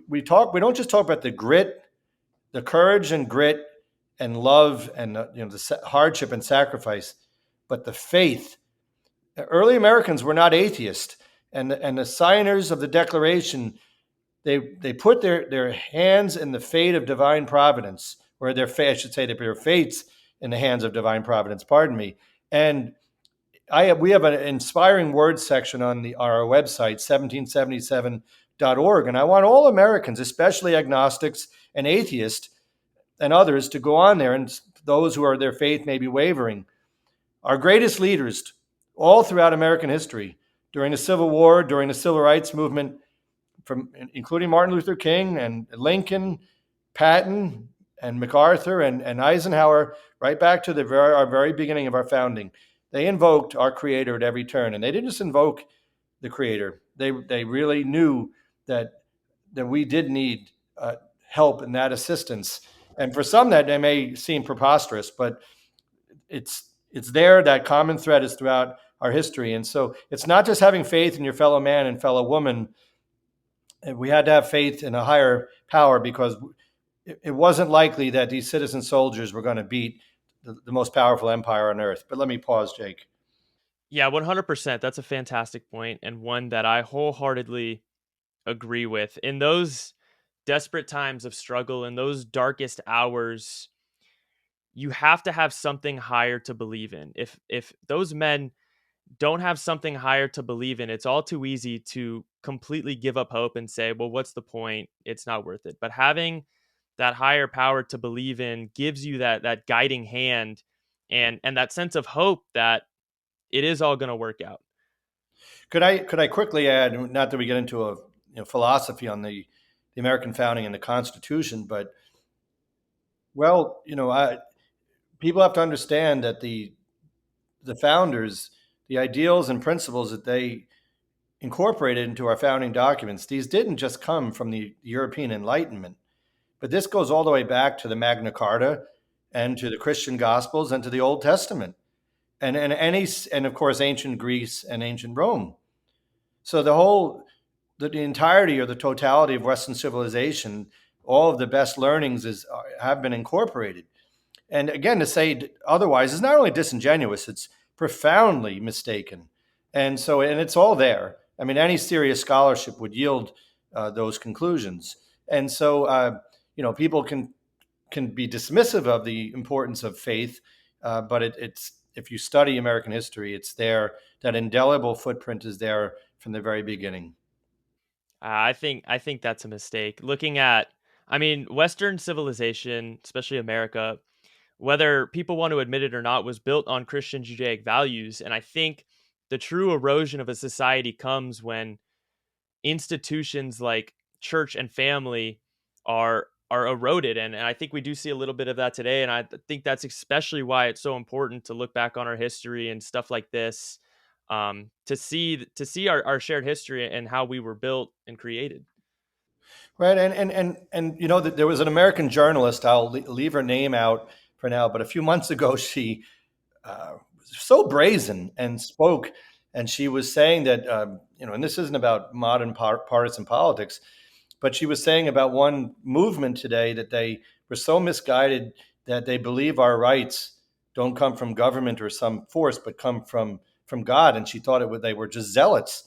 we don't just talk about the grit, the courage and grit and love and the hardship and sacrifice, but the faith. Early Americans were not atheists, and the signers of the Declaration, they put their hands in the fate of divine providence, or their fate, I should say, their fates in the hands of divine providence. Pardon me. And we have an inspiring words section on our website, 1777.org, and I want all Americans, especially agnostics and atheists and others, to go on there, and those who are their faith may be wavering. Our greatest leaders, all throughout American history, during the Civil War, during the Civil Rights Movement, from including Martin Luther King and Lincoln, Patton and MacArthur and Eisenhower, right back to our very beginning of our founding, they invoked our Creator at every turn, and they didn't just invoke the Creator. They really knew that we did need help and that assistance. And for some, that they may seem preposterous, but it's there. That common thread is throughout our history, and so it's not just having faith in your fellow man and fellow woman. We had to have faith in a higher power, because it wasn't likely that these citizen soldiers were going to beat the most powerful empire on earth. But let me pause, Jake. Yeah, 100%. That's a fantastic point, and one that I wholeheartedly agree with. In those desperate times of struggle, in those darkest hours, you have to have something higher to believe in. If those men don't have something higher to believe in, it's all too easy to completely give up hope and say, well, what's the point? It's not worth it. But having that higher power to believe in gives you that guiding hand and that sense of hope that it is all going to work out. Could I quickly add, not that we get into a philosophy on the American founding and the Constitution, but well, people have to understand that the founders, the ideals and principles that they incorporated into our founding documents, these didn't just come from the European Enlightenment, but this goes all the way back to the Magna Carta and to the Christian Gospels and to the Old Testament, and of course ancient Greece and ancient Rome. So the entirety or the totality of Western civilization, all of the best learnings have been incorporated. And again, to say otherwise is not only disingenuous, it's profoundly mistaken. And it's all there. I mean, any serious scholarship would yield those conclusions. And so, people can be dismissive of the importance of faith, but it's if you study American history, it's there. That indelible footprint is there from the very beginning. I think that's a mistake. Looking at, I mean, Western civilization, especially America, whether people want to admit it or not, was built on Christian Judaic values. And I think the true erosion of a society comes when institutions like church and family are eroded. And I think we do see a little bit of that today. And I think that's especially why it's so important to look back on our history and stuff like this, to see our shared history and how we were built and created. Right, and there was an American journalist. I'll leave her name out for now, but a few months ago, she was so brazen and spoke, and she was saying that and this isn't about modern partisan politics, but she was saying about one movement today that they were so misguided that they believe our rights don't come from government or some force, but come from God, and she thought they were just zealots.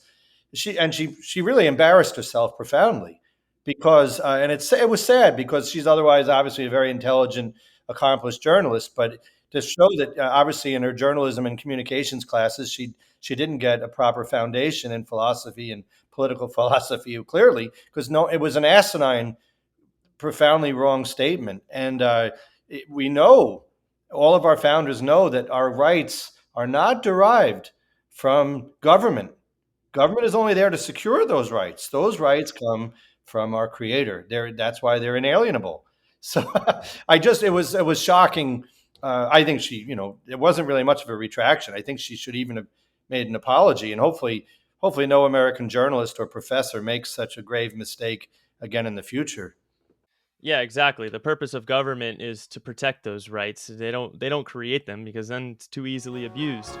She really embarrassed herself profoundly, because it was sad, because she's otherwise obviously a very intelligent, accomplished journalist, but to show that obviously in her journalism and communications classes she didn't get a proper foundation in philosophy and political philosophy, clearly, because no, it was an asinine, profoundly wrong statement. And we know, all of our founders know, that our rights are not derived from government. Government is only there to secure those rights. Those rights come from our Creator. That's why they're inalienable. So it was shocking. I think it wasn't really much of a retraction. I think she should even have made an apology, and hopefully no American journalist or professor makes such a grave mistake again in the future. Yeah, exactly. The purpose of government is to protect those rights. They don't create them because then it's too easily abused.